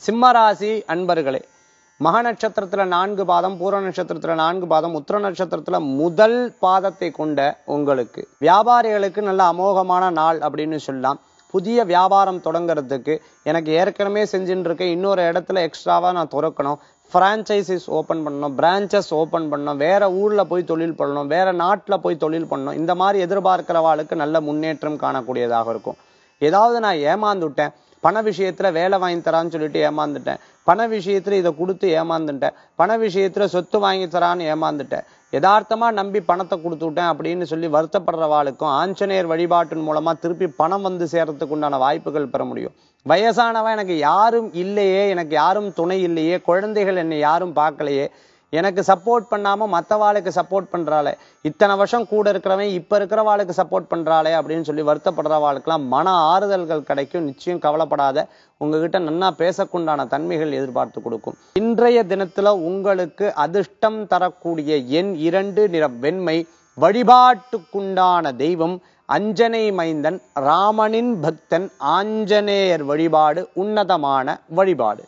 சிம்மராசி அன்பர்களே, மக நட்சத்திரத்துல 4 பாதம், பூர நட்சத்திரத்துல 4 பாதம், உத்திர நட்சத்திரத்துல முதல் பாதத்தை கொண்ட உங்களுக்கு வியாபாரிகளுக்கு நல்ல அமோகமான நாள் அப்படின்னு சொல்லலாம். புதிய வியாபாரம் தொடங்குறதுக்கு எனக்கு ஏற்கனவே செஞ்சுட்டு இருக்கேன், இன்னொரு இடத்துல எக்ஸ்ட்ராவா நான் திறக்கணும், பிரான்ச்சைசிஸ் ஓபன் பண்ணணும், பிரான்ச்சஸ் ஓபன் பண்ணணும், வேற ஊர்ல போய் தொழில் பண்ணணும், வேற நாட்டுல போய் தொழில் பண்ணணும், இந்த மாதிரி எதிர்பார்க்கிறவாளுக்கு நல்ல முன்னேற்றம் காணக்கூடியதாக இருக்கும். ஏதாவது நான் ஏமாந்துட்டேன், பண விஷயத்துல வேலை வாங்கி தரான்னு சொல்லிட்டு ஏமாந்துட்டேன், பண விஷயத்துல இதை கொடுத்து ஏமாந்துட்டேன், பண விஷயத்துல சொத்து வாங்கி தரான்னு ஏமாந்துட்டேன், யதார்த்தமா நம்பி பணத்தை கொடுத்து விட்டேன் அப்படின்னு சொல்லி வருத்தப்படுறவாளுக்கும் ஆஞ்சநேயர் வழிபாட்டின் மூலமா திருப்பி பணம் வந்து சேர்றதுக்கு உண்டான வாய்ப்புகள் பெற முடியும். வயசானவன் எனக்கு யாரும் இல்லையே, எனக்கு யாரும் துணை இல்லையே, குழந்தைகள் என்னை யாரும் பார்க்கலையே, எனக்கு சப்போர்ட் பண்ணாம மற்றவாளுக்கு சப்போர்ட் பண்றாளே, இத்தனை வருஷம் கூட இருக்கிறவன் இப்ப இருக்கிறவாளுக்கு சப்போர்ட் பண்றாளே அப்படின்னு சொல்லி வருத்தப்படுறவாளுக்கெல்லாம் மன ஆறுதல்கள் கிடைக்கும். நிச்சயம் கவலைப்படாத, உங்ககிட்ட நன்னா பேசக்குண்டான தன்மைகள் எதிர்பார்த்து கொடுக்கும். இன்றைய தினத்துல உங்களுக்கு அதிர்ஷ்டம் தரக்கூடிய எண் 2, நிறம் வெண்மை. வழிபாட்டுக்குண்டான தெய்வம் அஞ்சனை மைந்தன், ராமனின் பக்தன், ஆஞ்சநேயர் வழிபாடு உன்னதமான வழிபாடு.